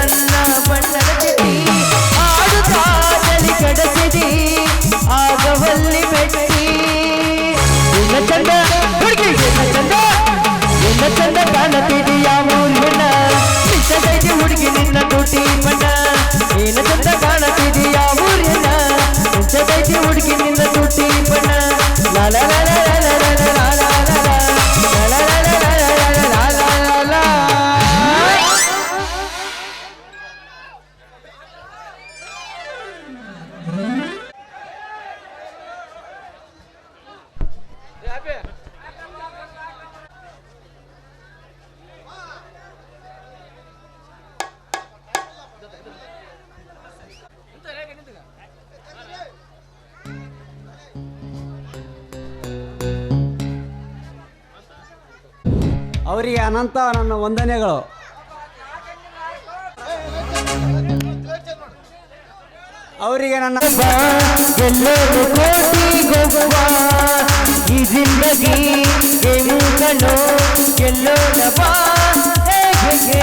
ನನ್ನ ಬಣ್ಣದ ಚಿಟಿ ಆಡುತ್ತಾ ತಲೆ ಕಡಚಿದಿ ಆಗವಲ್ಲಿ ಬೆಟ್ಟಿ ಎಲ್ಲ ಚಂದ ಹುಡುಗಿ ಎಲ್ಲ ಚಂದ ಕಾಣತಿದೀಯ ಮೂರ್ಮಣ್ಣ ಮಿಸದೈತಿ ಹುಡುಗಿ ನಿನ್ನ ಟೂಟಿ ಬಣ್ಣ ಏನ ಚಂದ ಕಾಣತಿದೀಯ ಮೂರ್ಮಣ್ಣ ಮಿಸದೈತಿ ಹುಡುಗಿ ನಿನ್ನ ಟೂಟಿ ಬಣ್ಣ ಲಾಲ ಲಾಲ ಲಾಲ ಲಾಲ ಅವರಿಗೆ ಅನಂತ ನನ್ನ ವಂದನೆಗಳು. ಅವರಿಗೆ ನನ್ನ ಎಲ್ಲರೂ ಕೋಟಿ ಗೋಗುವ ಈ ಜಿಂದಗಿ ಏನು ಕಣ್ಣು ಎಲ್ಲೋಣ ಬಾ ಹೇಗೆ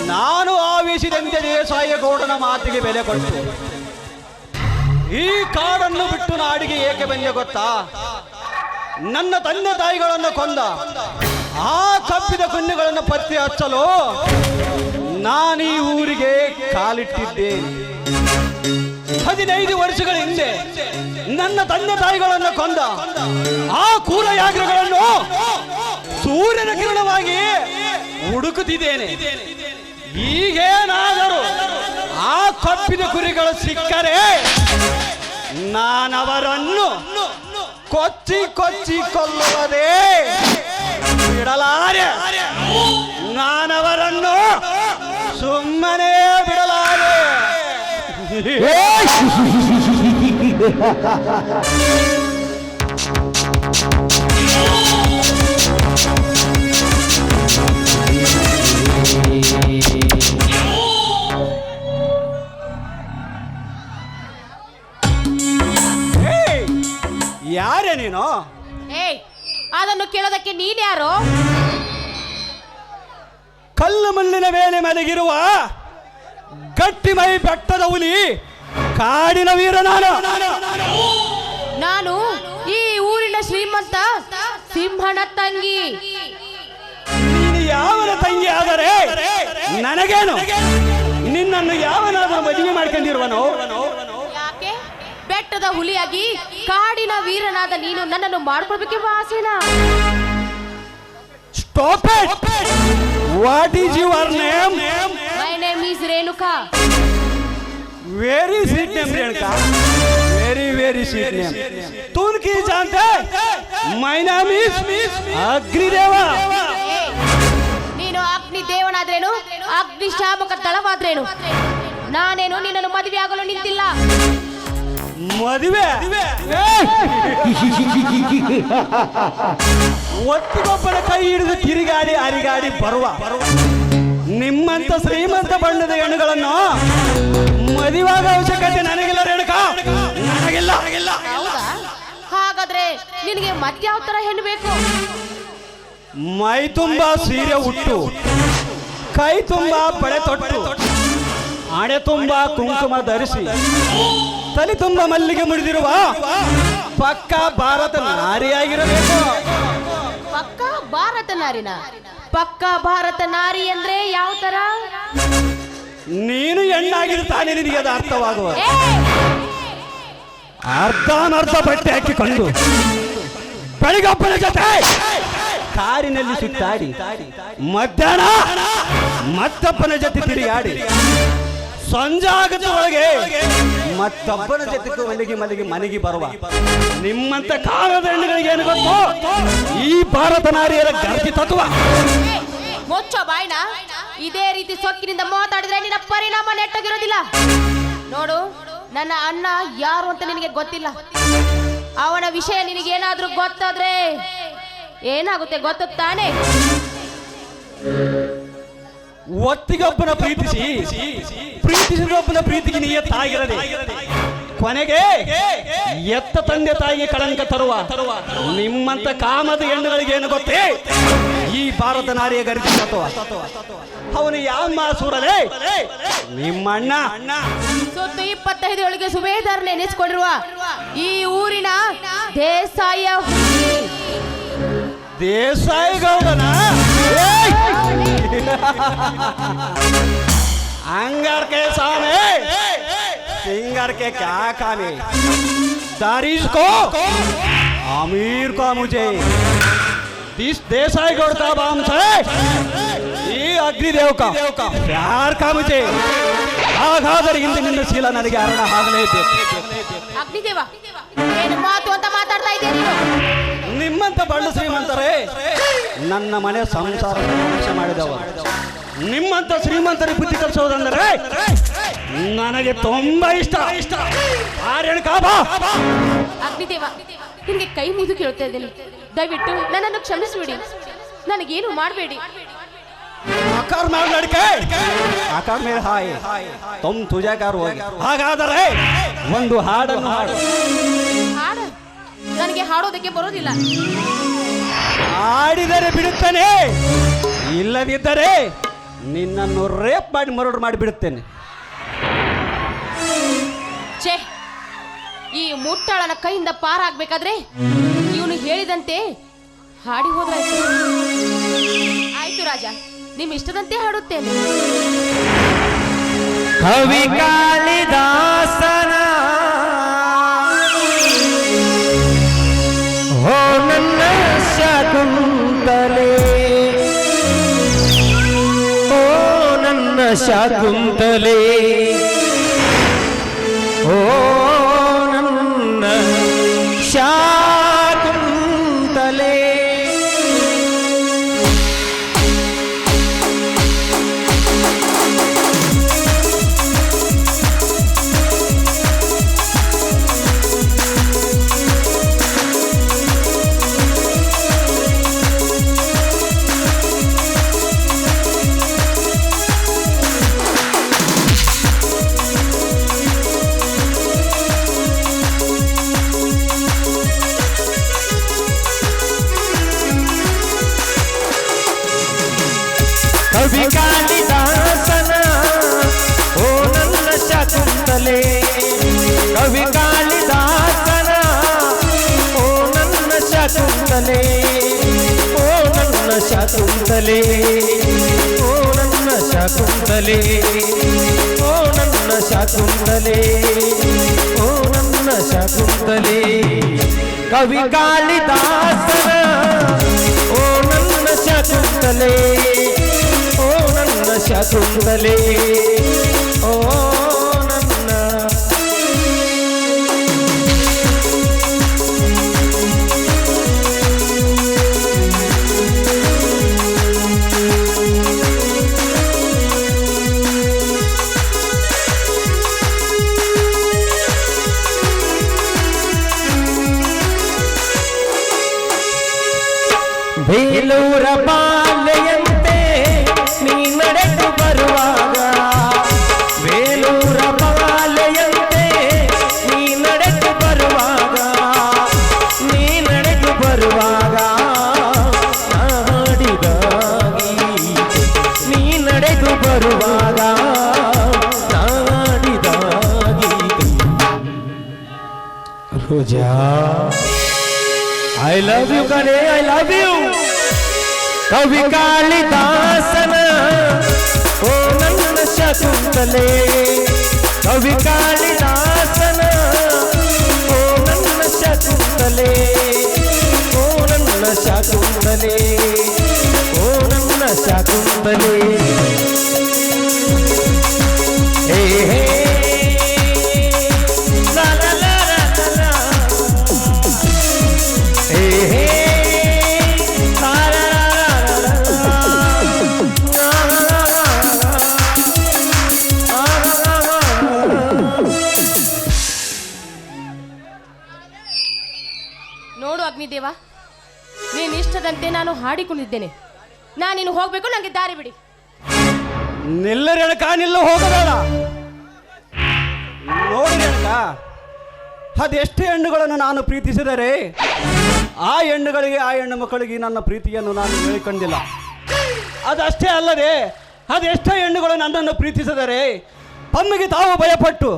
ನಾನು ಆವೇಶಿದಂತೆ ದೇಸಾಯಿಗೌಡನ ಮಾತಿಗೆ ಬೆಲೆ ಕೊಟ್ಟು ಈ ಕಾಡನ್ನು ಬಿಟ್ಟು ನಾಡಿಗೆ ಏಕೆ ಬಂದೆ ಗೊತ್ತಾ? ನನ್ನ ತಂದೆ ತಾಯಿಗಳನ್ನು ಕೊಂದ ಆ ಕಪ್ಪಿದ ಕುನ್ನೆಗಳನ್ನು ಪತ್ತೆ ಹಚ್ಚಲು ನಾನು ಈ ಊರಿಗೆ ಕಾಲಿಟ್ಟಿದ್ದೇನೆ. 15 ವರ್ಷಗಳ ಹಿಂದೆ ನನ್ನ ತಂದೆ ತಾಯಿಗಳನ್ನು ಕೊಂದ ಆ ಕೂರ ಯಾಗ್ರಗಳನ್ನು ಸೂರ್ಯನ ಕಿರಣವಾಗಿ ಹುಡುಕುತ್ತಿದ್ದೇನೆ. ಈಗೇನಾದರೂ ಆ ಕಪ್ಪಿದ ಕುರಿಗಳು ಸಿಕ್ಕರೆ ನಾನವರನ್ನು ಕೊಚ್ಚಿ ಕೊಚ್ಚಿ ಕೊಲ್ಲುವುದೇ ಬಿಡಲಾರೆ. ನಾನವರನ್ನು ಸುಮ್ಮನೆ ಬಿಡಲಾರೆ. ಯಾರೇ ನೀನು? ಅದನ್ನು ಕೇಳೋದಕ್ಕೆ ನೀನ್ಯಾರು? ಕಲ್ಲು ಮಣ್ಣಿನ ಮೇಲೆ ಮಲಗಿರುವ ಗಟ್ಟಿ ಮೈ ಬೆಟ್ಟದ ಹುಲಿ ಕಾಡಿನ ವೀರ ನಾನು ಈ ಊರಿನ ಶ್ರೀಮಂತ ಸಿಂಹನ ತಂಗಿ. ನೀನು ಯಾವನ ತಂಗಿ ಆದರೆ ನನಗೇನು? ನಿನ್ನನ್ನು ಯಾವನಾದರೂ ಮದುವೆ ಮಾಡ್ಕೊಂಡಿರುವನು? ಯಾಕೆ ಬೆಟ್ಟದ ಹುಲಿಯಾಗಿ ಕಾಡಿನ ವೀರನಾದ ನೀನು ನನ್ನನ್ನು ಮಾಡ್ಕೊಳ್ಬೇಕೆಂಬ ಆಸೆನಾ? Stop it. What is your name? My name is Renuka. Very sweet name Renuka. Very very sweet name. तुम की जानते? My name is Agnideva. ನೀನು ಅಗ್ನಿ ದೇವನಾದ್ರೇನು, ಅಗ್ನಿಶಾಮಕ ದಳವಾದ್ರೇನು, ನಾನೇನು ನಿನ್ನನ್ನು ಮದುವೆ ಆಗಲು ನಿಂತಿಲ್ಲ. ಮದುವೆ ಒತ್ತಿಗೊಬ್ಬನ ಕೈ ಹಿಡಿದು ತಿರುಗಾಡಿ ಅರಿಗಾಡಿ ಬರುವ ನಿಮ್ಮಂತ ಶ್ರೀಮಂತ ಬಣ್ಣದ ಹೆಣ್ಣುಗಳನ್ನು ಮದುವಾಗ ಅವಶ್ಯಕತೆ ನನಗಿಲ್ಲ ರೇಣುಕಾ, ನನಗಿಲ್ಲ. ಹೌದಾ? ಹಾಗಾದ್ರೆ ನಿನಗೆ ಮತ್ಯಾವ ತರ ಹೆಣ್ಣು ಬೇಕು? ಮೈ ತುಂಬಾ ಸೀರೆ ಉಟ್ಟು, ಕೈ ತುಂಬಾ ಬಳೆ ತೊಟ್ಟು, ಹಣೆ ತುಂಬಾ ಕುಂಕುಮ ಧರಿಸಿ, ತಲೆ ತುಂಬ ಮಲ್ಲಿಗೆ ಮುಡಿದಿರುವ ಪಕ್ಕ ಭಾರತ ನಾರಿಯಾಗಿರಬೇಕು. ಪಕ್ಕ ಭಾರತ ನಾರಿನ? ಪಕ್ಕ ಭಾರತ ನಾರಿ ಅಂದ್ರೆ ಯಾವ ತರ? ನೀನು ಹೆಣ್ಣಾಗಿದ್ದು ತಾನೇ ನಿನಗೆ ಅದು ಅರ್ಥವಾಗುವ. ಅರ್ಧನರ್ಧ ಬಟ್ಟೆ ಹಾಕಿಕೊಂಡು ಬೆಳಿಗೊಬ್ಬನ ಜೊತೆ ಕಾರಿನಲ್ಲಿ ಸುತ್ತಾಡಿ ಮಧ್ಯಾಹ್ನ ಮತ್ತೊಬ್ಬನ ಜೊತೆ ತಿರುಗಾಡಿ ಸಂಜೆ ಆಗದ ಒಳಗೆ ಮತ್ತೊಬ್ಬನ ಜೊತೆ ಮಲಗಿ ಮನೆಗೆ ಬರುವ ನಿಮ್ಮಂತ ಕಾಲದ ಹೆಣ್ಣುಗಳಿಗೆ ಏನು ಗೊತ್ತು ಈ ಭಾರತ ನಾರಿಯರ ಗರ್ತಿ ತತ್ವ. ಮುಚ್ಚೋ ಬಾಯ್ನ. ಇದೇ ರೀತಿ ಸೊಕ್ಕಿನಿಂದ ಮಾತಾಡಿದ್ರೆ ನಿನ್ನ ಪರಿಣಾಮ ನೆಟ್ಟಗಿರೋದಿಲ್ಲ. ನೋಡು, ನನ್ನ ಅಣ್ಣ ಯಾರು ಅಂತ ನಿನಗೆ ಗೊತ್ತಿಲ್ಲ. ಅವನ ವಿಷಯ ನಿನಗೇನಾದ್ರೂ ಗೊತ್ತಾದ್ರೆ ಏನಾಗುತ್ತೆ ಗೊತ್ತು ತಾನೆ? ಒತ್ತಿಗೊಬ್ಬನ ಪ್ರೀತಿಸಿದೊಬ್ಬನ ಪ್ರೀತಿಗೆ ನಿಯತ್ತಾಗಿರದೆ ಕೊನೆಗೆ ಎತ್ತ ತಂದೆ ತಾಯಿಗೆ ಕಳಂಕ ತರುವ ನಿಮ್ಮಂತ ಕಾಮದ ಹೆಣ್ಣುಗಳಿಗೆ ಏನು ಗೊತ್ತೇ ಈ ಭಾರತ ನಾರಿಯ ಗರಿತಿ ತತ್ವ. ಅವನು ಯಾವ ಮಾಸೂರಲೇ ನಿಮ್ಮಣ್ಣ. ಸುತ್ತು 25 ಒಳಗೆ ಸುಬೇದಾರ್ ನೆನೆಸ್ಕೊಂಡಿರುವ ಈ ಊರಿನ ದೇಸಾಯ ಹುಡುಗಿ. ದೇಸಾಯಿ ಗೌಡನ अंगार के सामने सिंगर के क्या कामे दारिश को अमीर का मुझे दिस देसाई गौड़ का बाम से ये अग्निदेव का प्यार का मुझे ಹಾಗಾದರೆ ಇಂದು ನಿನ್ನ ಶೀಲ ನನಗೆ ಅರಣ ಆಗಲೇಬೇಕು. ಅಗ್ನಿದೇವ ಏನು ಮಾತು ಅಂತ ಮಾತಾಡ್ತಾ ಇದ್ದೀರಿ? ನಿಮ್ಮಂತ ಬಣ್ಣ ಶ್ರೀಮಂತರೇ ನನ್ನ ಮನೆ ಸಂಸಾರ ನಾಶ ಮಾಡಿದವರು. ನಿಮ್ಮಂತ ಶ್ರೀಮಂತರಿ ಬುದ್ಧಿ ಕಲಿಸೋದಂದರೆ ನನಗೆ ತುಂಬಾ ಇಷ್ಟ. ಅಗ್ನಿದೇವ, ನಿನಗೆ ಕೈ ಮುಗಿದು ಕೇಳ್ತಾ ಇದ್ದೇನೆ, ದಯವಿಟ್ಟು ನನ್ನನ್ನು ಕ್ಷಮಿಸಿಬಿಡಿ. ನನಗೇನು ಮಾಡಬೇಡಿ. आकार में लड़के आकार में हाय तुम तुझे कार ಹೋಗಿ. ಹಾಗಾದರೆ ಒಂದು ಹಾಡನ್ನು ಹಾಡು. ಹಾಡು? ನನಗೆ ಹಾಡೋದಕ್ಕೆ ಬರೋದಿಲ್ಲ. ಹಾಡಿದರೆ ಬಿಡುತ್ತೇನೆ, ಇಲ್ಲದಿದ್ದರೆ ನಿನ್ನನ್ನು ರೇಪ್ ಮಾಡಿ ಮರ್ಡರ್ ಮಾಡಿ ಬಿಡುತ್ತೇನೆ. ಛೇ, ಈ ಮುಟ್ಟಾಳನ ಕೈಯಿಂದ ಪಾರಾಗಬೇಕಾದ್ರೆ ಇವನು ಹೇಳಿದಂತೆ ಹಾಡಿ ಹೋದ್ರಾಯ್ತು. ಆಯ್ತು ರಾಜ, ನಿಮ್ಮ ಇಷ್ಟದಂತೆ ಹಾಡುತ್ತೇನೆ. ಕವಿ ಕಾಳಿದಾಸನ ಓ ನನ್ನ ಶಾಕುಂತಲೆ, ಓ ನನ್ನ ಶಾಕುಂತಲೆ, ಓ ನನ್ನ ಶಾಕುಂತಲೆ. ಕವಿ ಕಾಳಿದಾಸನ ಓ ನನ್ನ ಶಾಕುಂತಲೆ, ಕವಿ ಕಾಳಿದಾಸನ ಓ ನನ್ನ ಶಾಕುಂತಲೆ, ಓ ನನ್ನ ಶಾಕುಂತಲೆ, ಓ ನನ್ನ ಶಾಕುಂತಲೆ, ಓ ನನ್ನ ಶಾಕುಂತಲೆ, ಓ ನನ್ನ ಶಾಕುಂತಲೆ. ಕವಿ ಕಾಳಿದಾಸನ ಓ ನನ್ನ ಶಾಕುಂತಲೆ, ಓ ನನ್ನ ಶಾಕುಂತಲೆ, ಓ ನನ್ನ. ಬೇಲೂರ ಬಾಲೆಯಂತೆ ನೀ ನಡೆದು ಬರುವಾಗ, ಬೇಲೂರ ಬಾಲೆಯಂತೆ ನೀ ನಡೆದು ಬರುವಾಗ, ನೀ ನಡೆದು ಬರುವಾಗ ಹಾಡಿದ ಗೀತೆ, ನೀ ನಡೆದು ಬರುವಾಗ ಹಾಡಿದ ಗೀತೆ. ರೋಜಾ, I love you ಕಣೆ, I love you. ಕವಿ ಕಾಳಿದಾಸನ ಓ ನನ್ನ ಶಕುಂತಲೆ, ಕವಿ ಕಾಳಿದಾಸನ ಓ ನನ್ನ ಶಕುಂತಲೆ, ಓ ನನ್ನ ಶಕುಂತಲೆ, ಓ ನನ್ನ ಶಕುಂತಲೆ. ಹೇ ಹೇ ಲಾ ಲಾ ಲಾ ಲಾ ಲಾ, ಹೇ ಹೇ ಲಾ ಲಾ ಲಾ ನೋಡು ಅಗ್ನಿದೇವ, ನೀನ್ ಇಷ್ಟದಂತೆ ನಾನು ಹಾಡಿಕೊಂಡಿದ್ದೇನೆ. ನಾನಿನ್ನು ಹೋಗ್ಬೇಕು, ನಂಗೆ ದಾರಿ ಬಿಡಿ. ನಿಲ್ಲ ರೇಣುಕ, ನಿಲ್ಲು, ಹೋಗಬೇಡ. ನೋಡಿ ರೇಣುಕ, ಅದೆಷ್ಟೇ ಹೆಣ್ಣುಗಳನ್ನು ನಾನು ಪ್ರೀತಿಸಿದರೆ ಆ ಹೆಣ್ಣುಗಳಿಗೆ, ಆ ಹೆಣ್ಣು ಮಕ್ಕಳಿಗೆ ನನ್ನ ಪ್ರೀತಿಯನ್ನು ನಾನು ಹೇಳಿಕೊಂಡಿಲ್ಲ. ಅದಷ್ಟೇ ಅಲ್ಲದೆ ಅದೆಷ್ಟೇ ಹೆಣ್ಣುಗಳು ನನ್ನನ್ನು ಪ್ರೀತಿಸಿದರೆ ತಮಗೆ ತಾವು ಭಯಪಟ್ಟು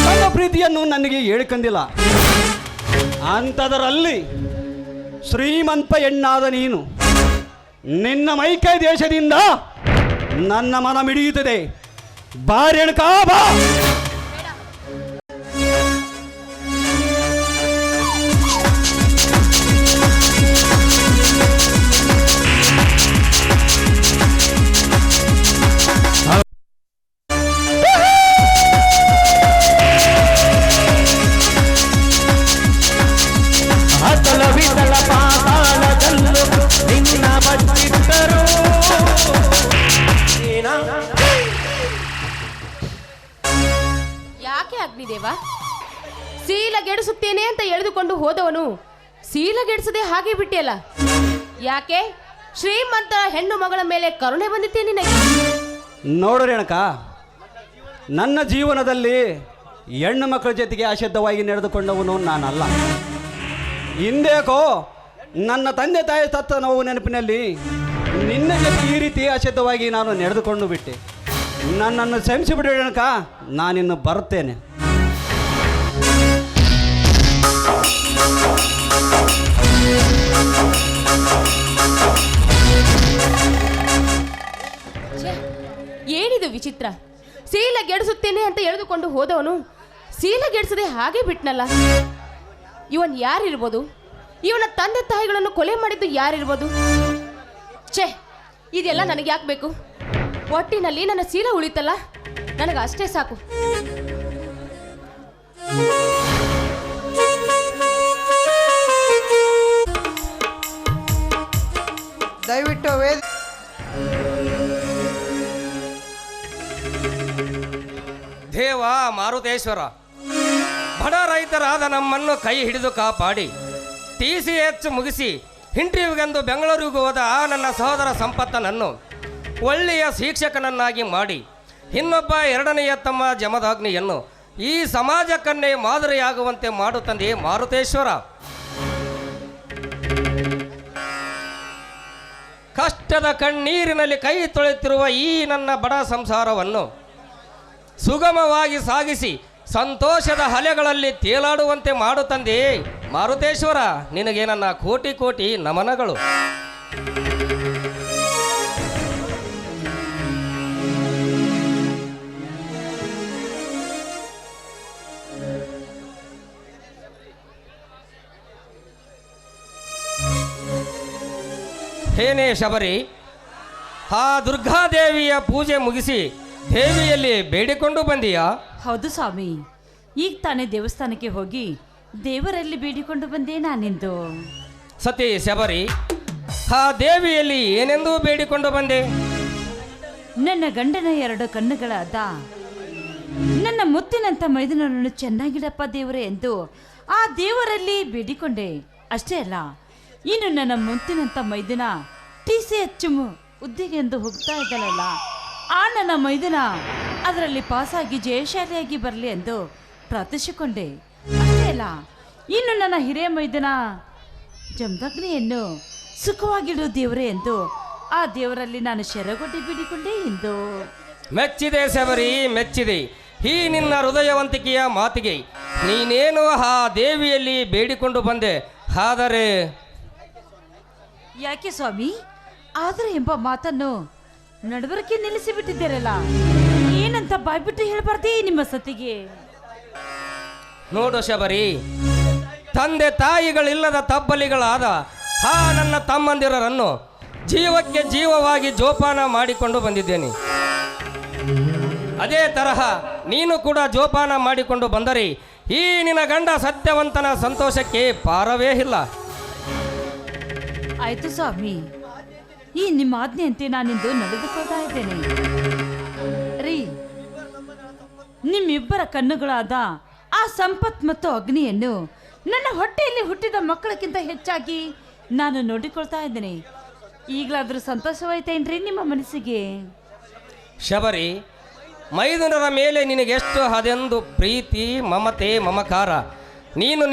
ನನ್ನ ಪ್ರೀತಿಯನ್ನು ನನಗೆ ಹೇಳಿಕೊಂಡಿಲ್ಲ. ಅಂಥದರಲ್ಲಿ ಶ್ರೀಮಂತ ಹೆಣ್ಣಾದ ನೀನು, ನಿನ್ನ ಮೈಕೈ ದೇಶದಿಂದ ನನ್ನ ಮನ ಮಿಡಿಯುತ್ತದೆ. ಬಾ ರೇಣುಕಾ, ಬಾ. ಅತಲ ವಿತಲ ಪಾತಾಳದಲ್ಲೂ ನಿನ್ನ ಬಚ್ಚಿಟ್ಟರು. ಯಾಕೆ ಅಗ್ನಿದೇವ, ಶೀಲಗೆಡಿಸುತ್ತೇನೆ ಅಂತ ಎಳೆದುಕೊಂಡು ಹೋದವನು ಶೀಲಗೆಡಿಸದೆ ಹಾಗೆ ಬಿಟ್ಟಿಯಲ್ಲ? ಯಾಕೆ ಶ್ರೀಮಂತ ಹೆಣ್ಣು ಮಗಳ ಮೇಲೆ ಕರುಣೆ ಬಂದಿತ್ತೆ ನಿನಗೆ? ನೋಡು ರೇಣುಕಾ, ನನ್ನ ಜೀವನದಲ್ಲಿ ಹೆಣ್ಣು ಮಕ್ಕಳ ಜೊತೆಗೆ ಅಶುದ್ಧವಾಗಿ ನಡೆದುಕೊಂಡವನು ನಾನಲ್ಲ. ಹಿಂದೇಕೋ ನನ್ನ ತಂದೆ ತಾಯಿ ತತ್ತ ನೋವು ನೆನಪಿನಲ್ಲಿ ನಿನ್ನ ಜೊತೆ ಈ ರೀತಿ ಅಶುದ್ಧವಾಗಿ ನಾನು ನಡೆದುಕೊಂಡು ಬಿಟ್ಟೆ. ನನ್ನನ್ನು ಕ್ಷಮಿಸಿಬಿಡು ರೇಣುಕಾ, ನಾನಿನ್ನು ಬರುತ್ತೇನೆ. ಏನಿದು ವಿಚಿತ್ರ? ಶೀಲಗೆಡಿಸುತ್ತೇನೆ ಅಂತ ಎಳೆದುಕೊಂಡು ಹೋದವನು ಶೀಲಗೆಡಿಸದೆ ಹಾಗೆ ಬಿಟ್ನಲ್ಲ. ಇವನ್ ಯಾರಿರ್ಬೋದು? ಇವನ ತಂದೆ ತಾಯಿಗಳನ್ನು ಕೊಲೆ ಮಾಡಿದ್ದು ಯಾರಿರ್ಬೋದು? ಛೇ, ಇದೆಲ್ಲ ನನಗೆ ಯಾಕೆ ಬೇಕು? ಒಟ್ಟಿನಲ್ಲಿ ನನ್ನ ಶೀಲ ಉಳಿತಲ್ಲ, ನನಗೆ ಅಷ್ಟೇ ಸಾಕು. ದಯವಿಟ್ಟು ದೇವ ಮಾರುತೇಶ್ವರ, ಬಡ ರೈತರಾದ ನಮ್ಮನ್ನು ಕೈ ಹಿಡಿದು ಕಾಪಾಡಿ TCH ಮುಗಿಸಿ ಇಂಟರ್ವ್ಯೂಗೆಂದು ಬೆಂಗಳೂರಿಗೆ ಹೋದ ಆ ನನ್ನ ಸಹೋದರ ಸಂಪತ್ತನನ್ನು ಒಳ್ಳೆಯ ಶಿಕ್ಷಕನನ್ನಾಗಿ ಮಾಡಿ ಇನ್ನೊಬ್ಬ ಎರಡನೆಯ ತಮ್ಮ ಜಮದಾಗ್ನಿಯನ್ನು ಈ ಸಮಾಜಕ್ಕನ್ನೇ ಮಾದರಿಯಾಗುವಂತೆ ಮಾಡುತ್ತಂದೆ ಮಾರುತೇಶ್ವರ. ಕಷ್ಟದ ಕಣ್ಣೀರಿನಲ್ಲಿ ಕೈ ತೊಳೆಯುತ್ತಿರುವ ಈ ನನ್ನ ಬಡ ಸಂಸಾರವನ್ನು ಸುಗಮವಾಗಿ ಸಾಗಿಸಿ ಸಂತೋಷದ ಅಲೆಗಳಲ್ಲಿ ತೇಲಾಡುವಂತೆ ಮಾಡುತ್ತಂದೆ ಮಾರುತೇಶ್ವರ. ನಿನಗೆ ನನ್ನ ಕೋಟಿ ಕೋಟಿ ನಮನಗಳು. ಏನೇ ಶಬರಿ, ಆ ದುರ್ಗಾದೇವಿಯ ಪೂಜೆ ಮುಗಿಸಿ ದೇವಿಯಲ್ಲಿ ಬೇಡಿಕೊಂಡು ಬಂದೀಯಾ? ಹೌದು ಸ್ವಾಮಿ, ಈಗ ತಾನೇ ದೇವಸ್ಥಾನಕ್ಕೆ ಹೋಗಿ ದೇವರಲ್ಲಿ ಬೇಡಿಕೊಂಡು ಬಂದೆ ನಾನಿಂದು. ಸತಿ ಶಬರಿ, ಆ ದೇವಿಯಲ್ಲಿ ಏನೆಂದು ಬೇಡಿಕೊಂಡು ಬಂದೆ? ನನ್ನ ಗಂಡನ 2 ಕಣ್ಣುಗಳಾದ ನನ್ನ ಮುತ್ತಿನಂತ ಮೈದನನ್ನು ಚೆನ್ನಾಗಿಡಪ್ಪ ದೇವರೇ ಎಂದು ಆ ದೇವರಲ್ಲಿ ಬೇಡಿಕೊಂಡೆ. ಅಷ್ಟೇ ಅಲ್ಲ, ಇನ್ನು ನನ್ನ ಮುಂತಿನಂತ ಮೈದಿನ TCH ಹುದ್ದೆಗೆ ಎಂದು ಹೋಗ್ತಾ ಇದ್ದಾಳಲ್ಲ, ಆ ನನ್ನ ಮೈದಿನ ಅದರಲ್ಲಿ ಪಾಸಾಗಿ ಜಯಶಾಲಿಯಾಗಿ ಬರಲಿ ಎಂದು ಪ್ರಾರ್ಥಿಸಿಕೊಂಡೆ. ಅಷ್ಟೇ ಅಲ್ಲ, ಇನ್ನು ನನ್ನ ಹಿರಿಯ ಮೈದಿನ ಜಮದಗ್ನಿಯನ್ನು ಸುಖವಾಗಿಡು ದೇವರೇ ಎಂದು ಆ ದೇವರಲ್ಲಿ ನಾನು ಶರಗೊಡ್ಡಿ ಬಿಡಿಕೊಂಡೆ ಎಂದು. ಮೆಚ್ಚಿದೆ ಶಬರಿ, ಮೆಚ್ಚಿದೆ ಈ ನಿನ್ನ ಹೃದಯವಂತಿಕೆಯ ಮಾತಿಗೆ. ನೀನೇನು ಆ ದೇವಿಯಲ್ಲಿ ಬೇಡಿಕೊಂಡು ಬಂದೆ, ಆದರೆ ಯಾಕೆ ಸ್ವಾಮಿ ಆದರೆ ಎಂಬ ಮಾತನ್ನು ನಡವರಿಕೆ ನಿಲ್ಲಿಸಿ ಬಿಟ್ಟಿದ್ದೀರಲ್ಲ, ಏನಂತ ಬಾಯ್ಬಿಟ್ಟು ಹೇಳ್ಬಾರ್ದೇ ನಿಮ್ಮ ಸತಿಗೆ? ನೋಡು ಶಬರಿ, ತಂದೆ ತಾಯಿಗಳಿಲ್ಲದ ತಬ್ಬಲಿಗಳಾದ ಆ ನನ್ನ ತಮ್ಮಂದಿರರನ್ನು ಜೀವಕ್ಕೆ ಜೀವವಾಗಿ ಜೋಪಾನ ಮಾಡಿಕೊಂಡು ಬಂದಿದ್ದೇನೆ. ಅದೇ ತರಹ ನೀನು ಕೂಡ ಜೋಪಾನ ಮಾಡಿಕೊಂಡು ಬಂದರೆ ಈ ನಿನ್ನ ಗಂಡ ಸತ್ಯವಂತನ ಸಂತೋಷಕ್ಕೆ ಪಾರವೇ ಇಲ್ಲ. ಆಯ್ತು ಸ್ವಾಮಿ, ಈ ನಿಮ್ಮ ಆಜ್ಞೆಯಂತೆ ನಾನಿಂದು ನಡೆದುಕೊಳ್ತಾ ಇದ್ದೇನೆ ರೀ. ನಿಮ್ಮಿಬ್ಬರ ಕಣ್ಣುಗಳಾದ ಆ ಸಂಪತ್ ಮತ್ತು ಅಗ್ನಿಯನ್ನು ನನ್ನ ಹೊಟ್ಟೆಯಲ್ಲಿ ಹುಟ್ಟಿದ ಮಕ್ಕಳಕ್ಕಿಂತ ಹೆಚ್ಚಾಗಿ ನಾನು ನೋಡಿಕೊಳ್ತಾ ಇದ್ದೇನೆ. ಈಗಲಾದ್ರೂ ಸಂತೋಷವಾಯ್ತೇನ್ರಿ ನಿಮ್ಮ ಮನಸ್ಸಿಗೆ? ಶಬರಿ, ಮೈದುನರ ಮೇಲೆ ನಿನಗೆಷ್ಟು ಅದೆಂದು ಪ್ರೀತಿ, ಮಮತೆ, ಮಮಕಾರ. ನೀನು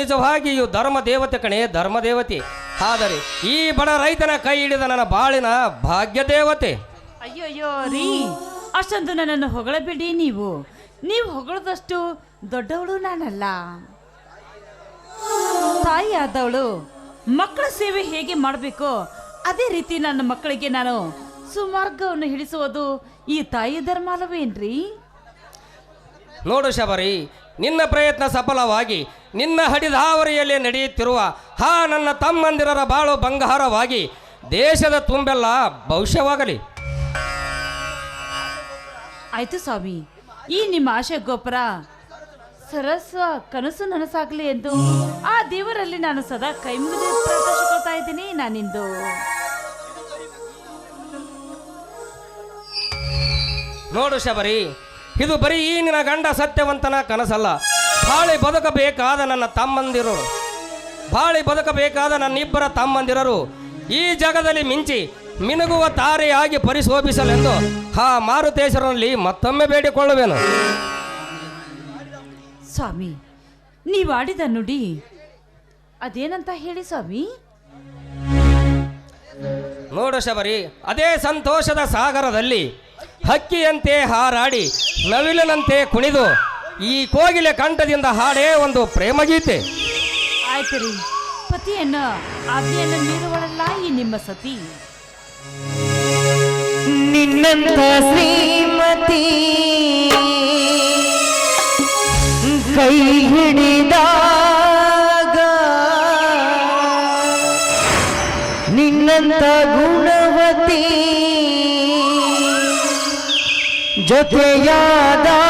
ನಿಜವಾಗಿಯೂ ಧರ್ಮ ದೇವತೆ ಕಣೆ, ಧರ್ಮ ದೇವತೆ. ಆದರೆ ಈ ಬಡ ರೈತನ ಕೈ ಹಿಡಿದ ನನ್ನ ಬಾಳಿನ ಭಾಗ್ಯ ದೇವತೆ. ಅಯ್ಯೋ ರೀ, ಅಷ್ಟೊಂದು ನನ್ನನ್ನು ಹೊಗಳಬೇಡಿ. ನೀವು ಹೊಗಳದಷ್ಟು ದೊಡ್ಡವಳು ನಾನಲ್ಲ. ತಾಯಿ ಆದವಳು ಮಕ್ಕಳ ಸೇವೆ ಹೇಗೆ ಮಾಡಬೇಕೋ ಅದೇ ರೀತಿ ನನ್ನ ಮಕ್ಕಳಿಗೆ ನಾನು ಸುಮಾರ್ಗವನ್ನು ಹಿಡಿಸುವುದು ಈ ತಾಯಿ ಧರ್ಮ ಅಲ್ಲವೇನ್ರಿ? ನೋಡು ಶಬರಿ, ನಿನ್ನ ಪ್ರಯತ್ನ ಸಫಲವಾಗಿ ನಿನ್ನ ಹಡಿದಾವರಿಯಲ್ಲಿ ನಡೆಯುತ್ತಿರುವ ಆ ನನ್ನ ತಮ್ಮಂದಿರರ ಬಾಳು ಬಂಗಾರವಾಗಿ ದೇಶದ ತುಂಬೆಲ್ಲ ಭವಿಷ್ಯವಾಗಲಿ. ಆಯ್ತು ಸ್ವಾಮಿ, ಈ ನಿಮ್ಮ ಆಶೆ ಗೋಪುರ ಸರಸ್ವ ಕನಸು ನನಸಾಗಲಿ ಎಂದು ಆ ದೇವರಲ್ಲಿ ನಾನು ಸದಾ ಕೈ ಮುಗಿದು ಪ್ರಾರ್ಥಿಸಿಕೊಳ್ತಾ ಇದ್ದೀನಿ ನಾನಿಂದು. ನೋಡು ಶಬರಿ, ಇದು ಬರೀ ಈ ನಿನ್ನ ಗಂಡ ಸತ್ಯವಂತನ ಕನಸಲ್ಲ. ಬಾಳಿ ಬದುಕಬೇಕಾದ ನನ್ನಿಬ್ಬರ ತಮ್ಮಂದಿರರು ಈ ಜಗದಲ್ಲಿ ಮಿಂಚಿ ಮಿನುಗುವ ತಾರೆಯಾಗಿ ಪರಿಶೋಭಿಸಲೆಂದು ಆ ಮಾರುತೇಶ್ವರನಲ್ಲಿ ಮತ್ತೊಮ್ಮೆ ಬೇಡಿಕೊಳ್ಳುವೆನು. ಸ್ವಾಮಿ, ನೀವು ಆಡಿದ ನುಡಿ ಅದೇನಂತ ಹೇಳಿ ಸ್ವಾಮಿ? ನೋಡು ಶಬರಿ, ಅದೇ ಸಂತೋಷದ ಸಾಗರದಲ್ಲಿ ಹಕ್ಕಿಯಂತೆ ಹಾರಾಡಿ ನವಿಲಿನಂತೆ ಕುಣಿದು ಈ ಕೋಗಿಲೆ ಕಂಠದಿಂದ ಹಾಡೇ ಒಂದು ಪ್ರೇಮಗೀತೆ. ಆಯ್ತು ರೀ, ಪತಿಯನ್ನು ಆಜ್ಞೆಯನ್ನು ಮೀರುವಳಲ್ಲ ಈ ನಿಮ್ಮ ಸತಿ. ನಿನ್ನಂತ ಶ್ರೀಮತಿ ಕೈ ಹಿಡಿದಾಗ ನಿನ್ನಂತ ಗುಣವತಿ ಜೊತೆಯಾದಾಗ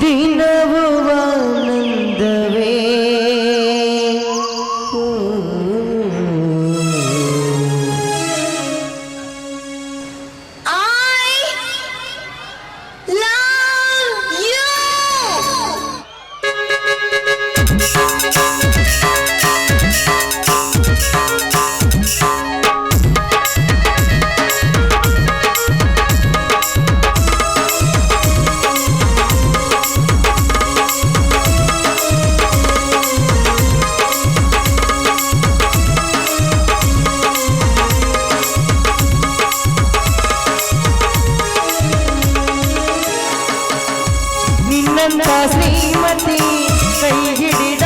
ದಿನವೂ ಆನಂದವೇ. ನಿನ್ನಂತ ಶ್ರೀಮತಿ ಕೈ ಹಿಡಿದ